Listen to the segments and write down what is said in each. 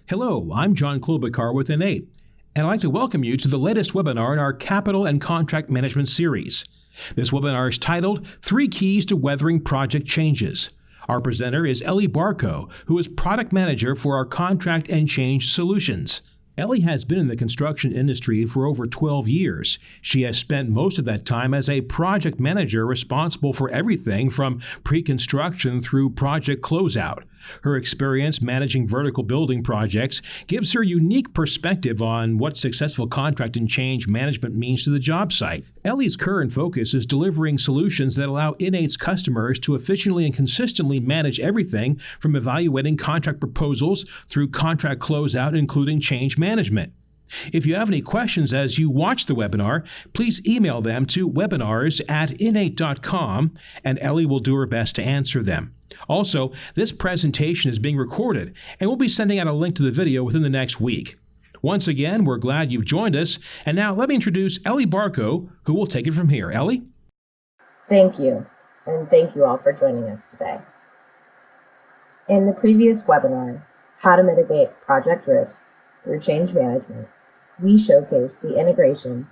Hello, I'm John Klobuchar with InEight, and I'd like to welcome you to the latest webinar in our Capital and Contract Management series. This webinar is titled 3 Keys to Weathering Project Changes. Our presenter is Ellie Barco, who is Product Manager for our Contract and Change Solutions. Ellie has been in the construction industry for over 12 years. She has spent most of that time as a project manager responsible for everything from pre-construction through project closeout. Her experience managing vertical building projects gives her unique perspective on what successful contract and change management means to the job site. Ellie's current focus is delivering solutions that allow InEight's customers to efficiently and consistently manage everything from evaluating contract proposals through contract closeout, including change management. If you have any questions as you watch the webinar, please email them to webinars@ineight.com, and Ellie will do her best to answer them. Also, this presentation is being recorded, and we'll be sending out a link to the video within the next week. Once again, we're glad you've joined us, and now let me introduce Ellie Barco, who will take it from here. Ellie? Thank you, and thank you all for joining us today. In the previous webinar, How to Mitigate Project Risks Through Change Management, we showcased the integration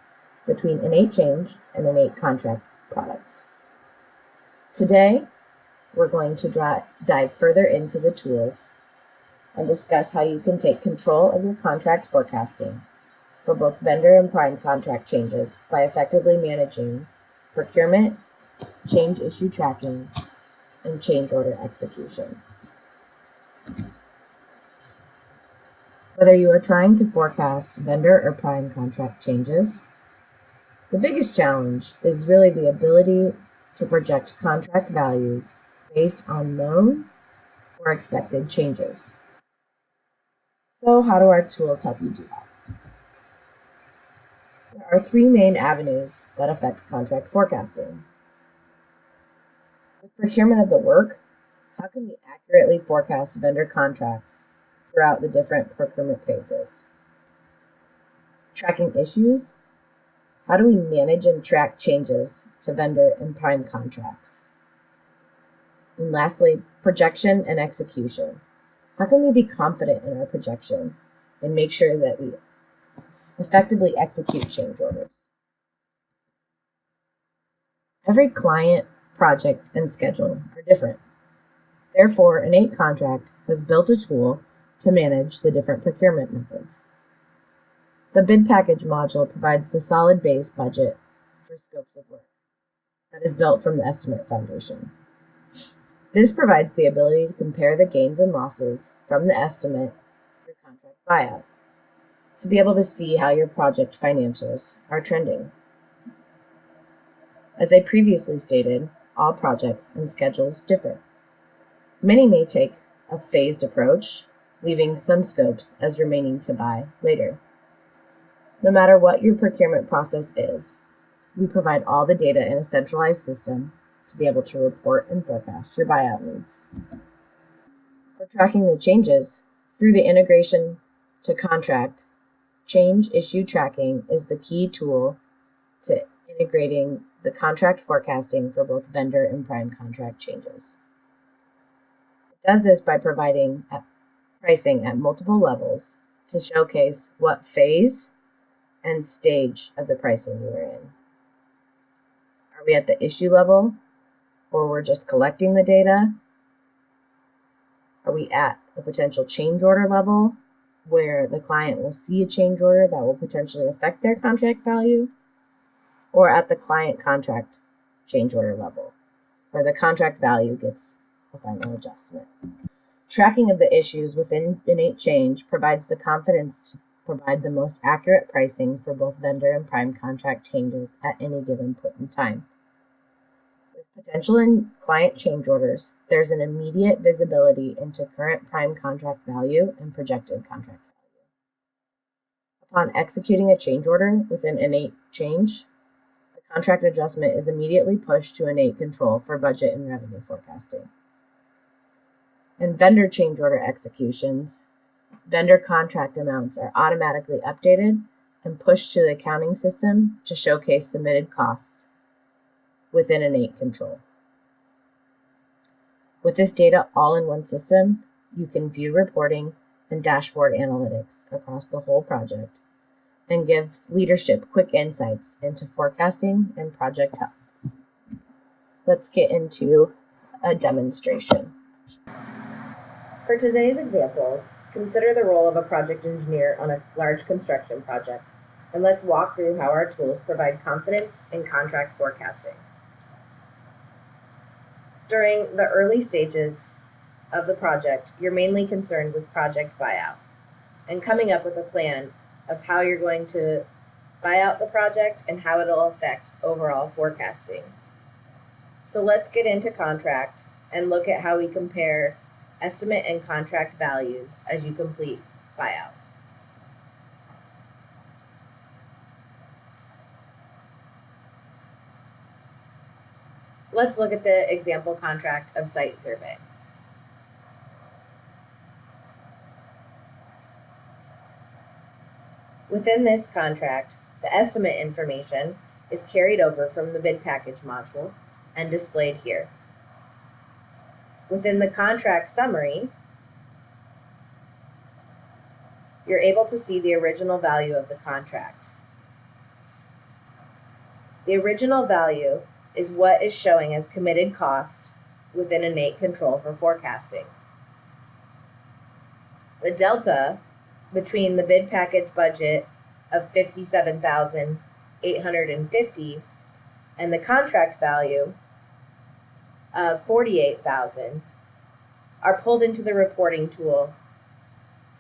between InEight Change and InEight Contract products. Today, we're going to dive further into the tools and discuss how you can take control of your contract forecasting for both vendor and prime contract changes by effectively managing procurement, change issue tracking, and change order execution. Whether you are trying to forecast vendor or prime contract changes, the biggest challenge is really the ability to project contract values based on known or expected changes. So how do our tools help you do that? There are 3 main avenues that affect contract forecasting. With procurement of the work, how can we accurately forecast vendor contracts throughout the different procurement phases? Tracking issues, how do we manage and track changes to vendor and prime contracts? And lastly, projection and execution. How can we be confident in our projection and make sure that we effectively execute change orders? Every client, project, and schedule are different. Therefore, InEight Contract has built a tool to manage the different procurement methods. The bid package module provides the solid base budget for scopes of work that is built from the estimate foundation. This provides the ability to compare the gains and losses from the estimate through contract buyout to be able to see how your project financials are trending. As I previously stated, all projects and schedules differ. Many may take a phased approach, leaving some scopes as remaining to buy later. No matter what your procurement process is, we provide all the data in a centralized system to be able to report and forecast your buyout needs. For tracking the changes, through the integration to contract, change issue tracking is the key tool to integrating the contract forecasting for both vendor and prime contract changes. It does this by providing pricing at multiple levels to showcase what phase and stage of the pricing you are in. Are we at the issue level, or we're just collecting the data? Are we at the potential change order level, where the client will see a change order that will potentially affect their contract value? Or at the client contract change order level, where the contract value gets a final adjustment? Tracking of the issues within InEight Change provides the confidence to provide the most accurate pricing for both vendor and prime contract changes at any given point in time. With potential and client change orders, there's an immediate visibility into current prime contract value and projected contract value. Upon executing a change order within InEight Change, the contract adjustment is immediately pushed to InEight Control for budget and revenue forecasting. And vendor change order executions, vendor contract amounts are automatically updated and pushed to the accounting system to showcase submitted costs within InEight Control. With this data all in one system, you can view reporting and dashboard analytics across the whole project, and gives leadership quick insights into forecasting and project health. Let's get into a demonstration. For today's example, consider the role of a project engineer on a large construction project, and let's walk through how our tools provide confidence in contract forecasting. During the early stages of the project, you're mainly concerned with project buyout and coming up with a plan of how you're going to buy out the project and how it'll affect overall forecasting. So let's get into contract and look at how we compare estimate and contract values as you complete buyout. Let's look at the example contract of site survey. Within this contract, the estimate information is carried over from the bid package module and displayed here. Within the contract summary, you're able to see the original value of the contract. The original value is what is showing as committed cost within InEight control for forecasting. The delta between the bid package budget of $57,850 and the contract value of $48,000 are pulled into the reporting tool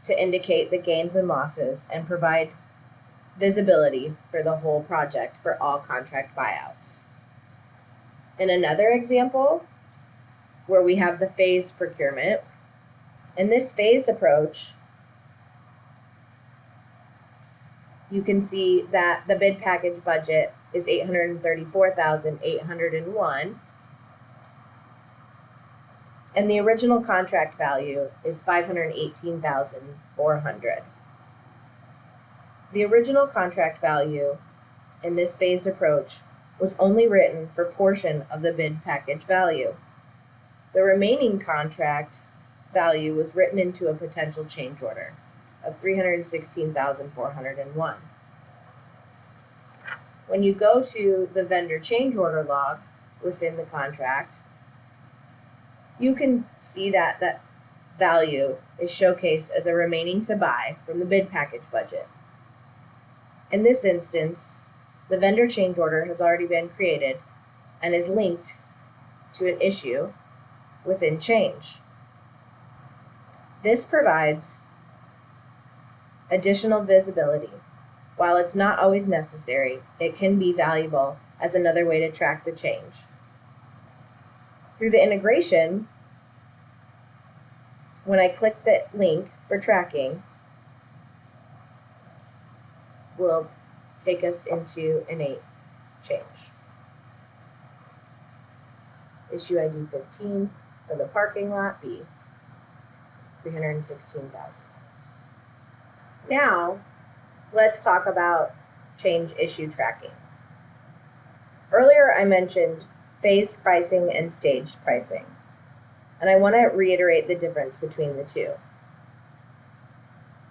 to indicate the gains and losses and provide visibility for the whole project for all contract buyouts. In another example, where we have the phased procurement, in this phased approach, you can see that the bid package budget is $834,801, and the original contract value is $518,400. The original contract value in this phased approach was only written for portion of the bid package value. The remaining contract value was written into a potential change order of $316,401. When you go to the vendor change order log within the contract, you can see that that value is showcased as a remaining to buy from the bid package budget. In this instance, the vendor change order has already been created and is linked to an issue within change. This provides additional visibility. While it's not always necessary, it can be valuable as another way to track the change. Through the integration, when I click the link for tracking, will take us into InEight change. Issue ID 15 for the parking lot B, $316,000. Now, let's talk about change issue tracking. Earlier, I mentioned phased pricing and staged pricing, and I want to reiterate the difference between the two.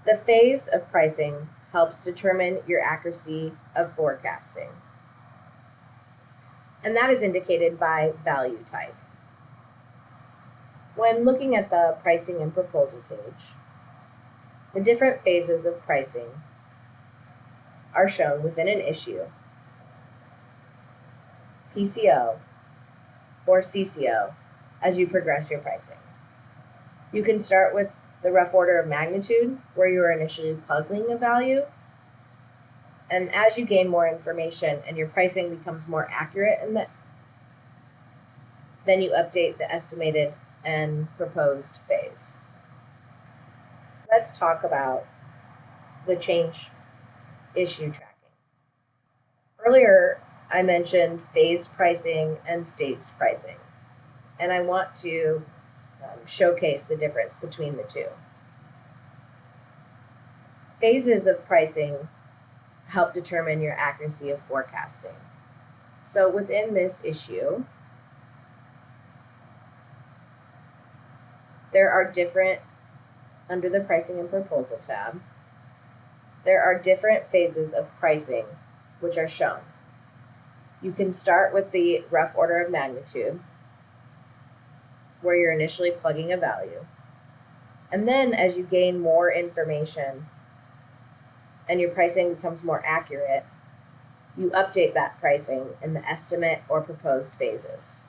The phase of pricing helps determine your accuracy of forecasting, and that is indicated by value type. When looking at the pricing and proposal page, the different phases of pricing are shown within an issue, PCO, or CCO as you progress your pricing. You can start with the rough order of magnitude, where you are initially plugging a value, and as you gain more information and your pricing becomes more accurate, then you update the estimated and proposed phase. Let's talk about the change issue tracking. Earlier, I mentioned phased pricing and staged pricing, and I want to showcase the difference between the two. Phases of pricing help determine your accuracy of forecasting. So within this issue, there are different under the Pricing and Proposal tab, there are different phases of pricing which are shown. You can start with the rough order of magnitude, where you're initially plugging a value. And then as you gain more information and your pricing becomes more accurate, you update that pricing in the estimate or proposed phases.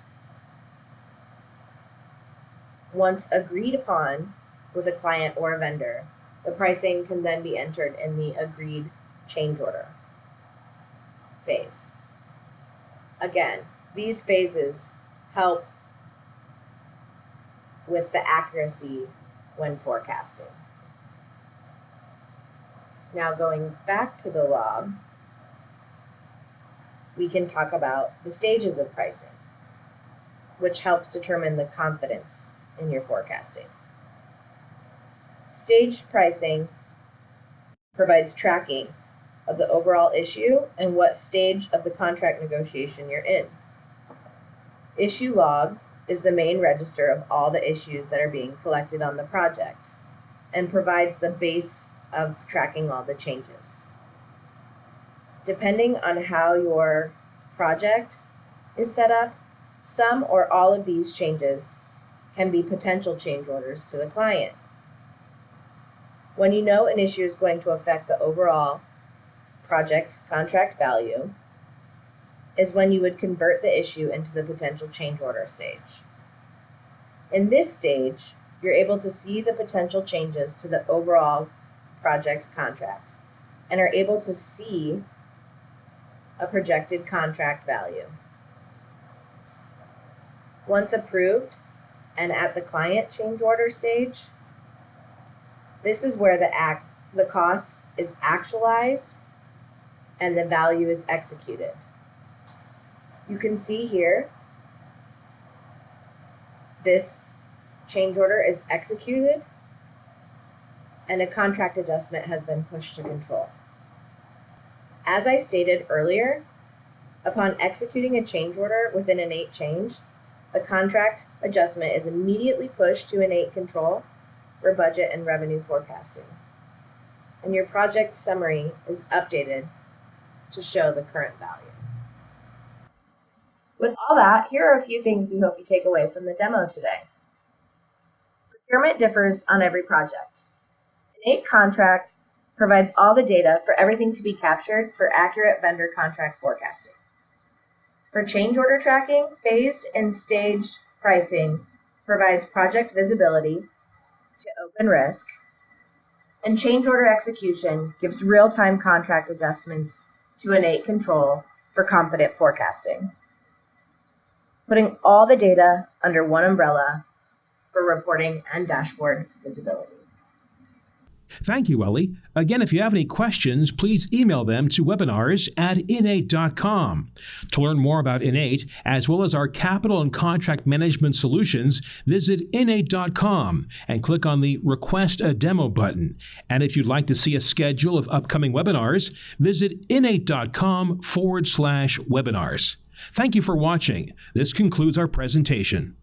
Once agreed upon with a client or a vendor, the pricing can then be entered in the agreed change order phase. Again, these phases help with the accuracy when forecasting. Now going back to the log, we can talk about the stages of pricing, which helps determine the confidence in your forecasting. Staged pricing provides tracking of the overall issue and what stage of the contract negotiation you're in. Issue log is the main register of all the issues that are being collected on the project and provides the base of tracking all the changes. Depending on how your project is set up, some or all of these changes can be potential change orders to the client. When you know an issue is going to affect the overall project contract value is when you would convert the issue into the potential change order stage. In this stage, you're able to see the potential changes to the overall project contract and are able to see a projected contract value. Once approved and at the client change order stage, this is where the cost is actualized and the value is executed. You can see here, this change order is executed and a contract adjustment has been pushed to control. As I stated earlier, upon executing a change order within InEight Change, the contract adjustment is immediately pushed to InEight Control for budget and revenue forecasting. And your project summary is updated to show the current value. With all that, here are a few things we hope you take away from the demo today. Procurement differs on every project. InEight Contract provides all the data for everything to be captured for accurate vendor contract forecasting. For change order tracking, phased and staged pricing provides project visibility to open risk, and change order execution gives real-time contract adjustments to InEight Control for confident forecasting, putting all the data under one umbrella for reporting and dashboard visibility. Thank you, Ellie. Again, if you have any questions, please email them to webinars@InEight.com. To learn more about InEight, as well as our capital and contract management solutions, visit InEight.com and click on the Request a Demo button. And if you'd like to see a schedule of upcoming webinars, visit InEight.com/webinars. Thank you for watching. This concludes our presentation.